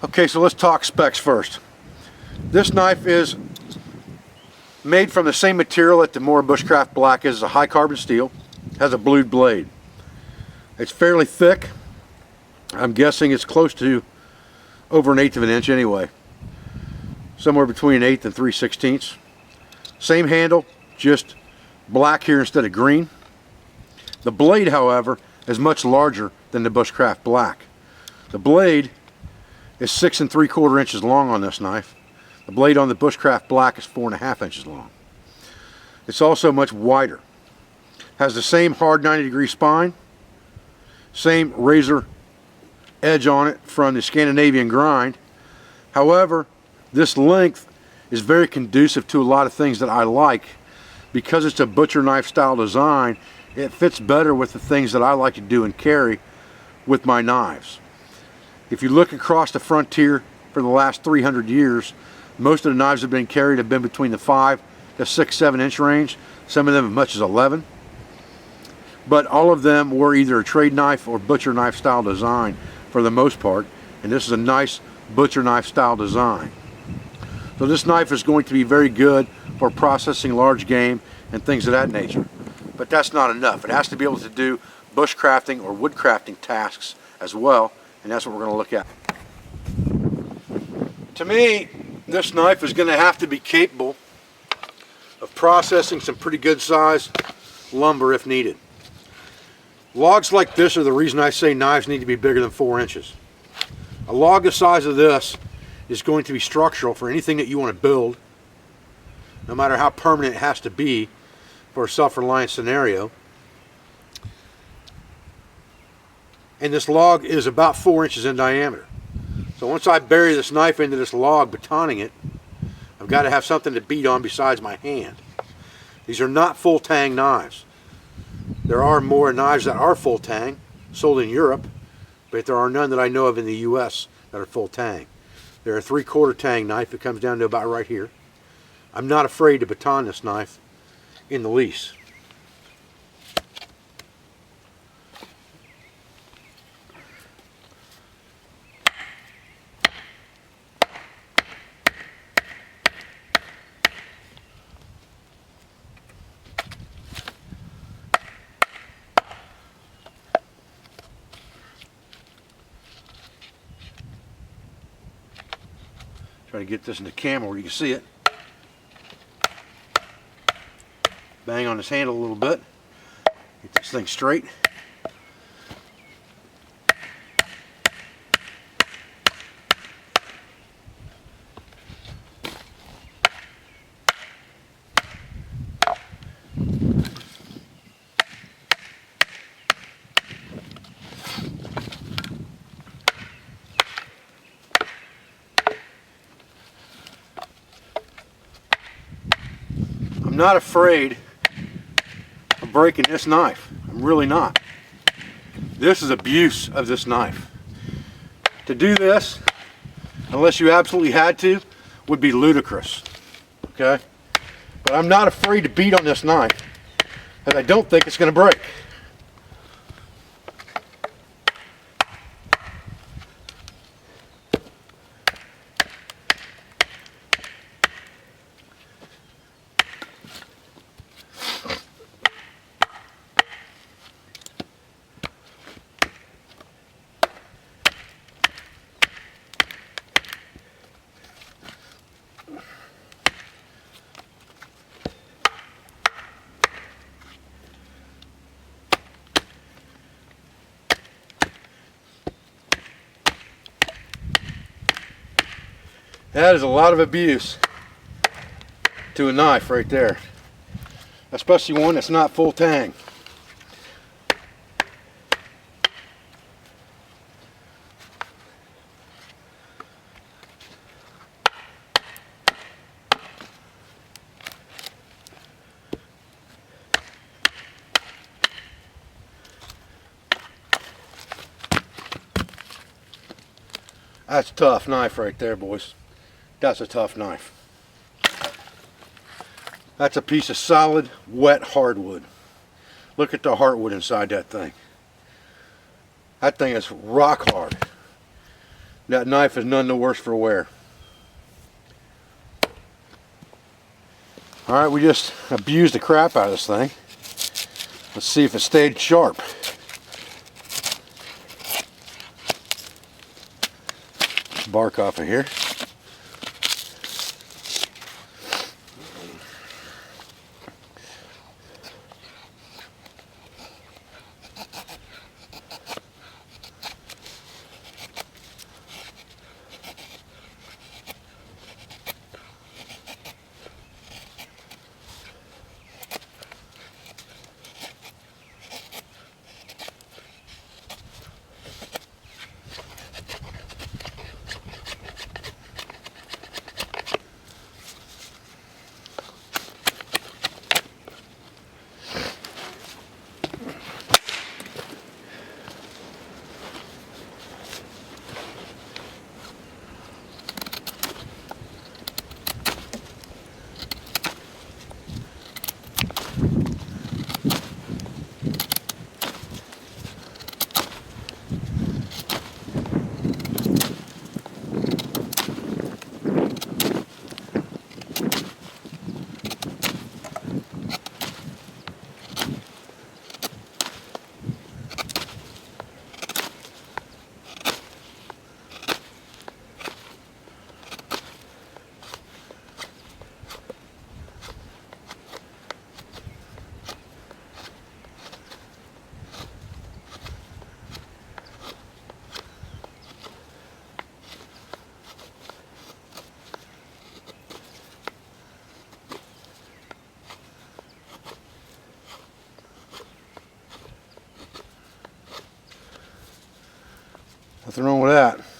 Okay, so let's talk specs first. This knife is made from the same material that the Mora Bushcraft Black is, a high carbon steel, has a blued blade. It's fairly thick. I'm guessing it's close to over 1/8 of an inch anyway. Somewhere between 1/8 and 3/16. Same handle, just black here instead of green. The blade, however, is much larger than the Bushcraft Black. The blade is 6 3/4 inches long on this knife. The blade on the Bushcraft Black is 4 1/2 inches long. It's also much wider. Has the same hard 90-degree spine, same razor edge on it from the Scandinavian grind. However, this length is very conducive to a lot of things that I like. Because it's a butcher knife style design, it fits better with the things that I like to do and carry with my knives. If you look across the frontier for the last 300 years, most of the knives have been carried have been between the 5 to 6, 7 inch range, some of them as much as 11. But all of them were either a trade knife or butcher knife style design for the most part, and this is a nice butcher knife style design. So this knife is going to be very good for processing large game and things of that nature. But that's not enough. It has to be able to do bushcrafting or woodcrafting tasks as well, and that's what we're going to look at. To me, this knife is going to have to be capable of processing some pretty good size lumber if needed. Logs like this are the reason I say knives need to be bigger than 4 inches. A log the size of this is going to be structural for anything that you want to build, no matter how permanent it has to be for a self-reliant scenario. And this log is about 4 inches in diameter. So once I bury this knife into this log, batoning it, I've got to have something to beat on besides my hand. These are not full tang knives. There are more knives that are full tang, sold in Europe, but there are none that I know of in the US that are full tang. They're a 3/4 tang knife. It comes down to about right here. I'm not afraid to baton this knife in the least. Try to get this in the camera where you can see it. Bang on this handle a little bit. Get this thing straight. I'm not afraid of breaking this knife. I'm really not. This is abuse of this knife. To do this, unless you absolutely had to, would be ludicrous. Okay? But I'm not afraid to beat on this knife, and I don't think it's going to break. That is a lot of abuse to a knife right there, especially one that's not full tang. That's a tough knife right there, boys. That's a tough knife. That's a piece of solid, wet hardwood. Look at the heartwood inside that thing. That thing is rock hard. that knife is none the worse for wear. Alright, we just abused the crap out of this thing. Let's see if it stayed sharp. Bark off of here. Nothing wrong with that.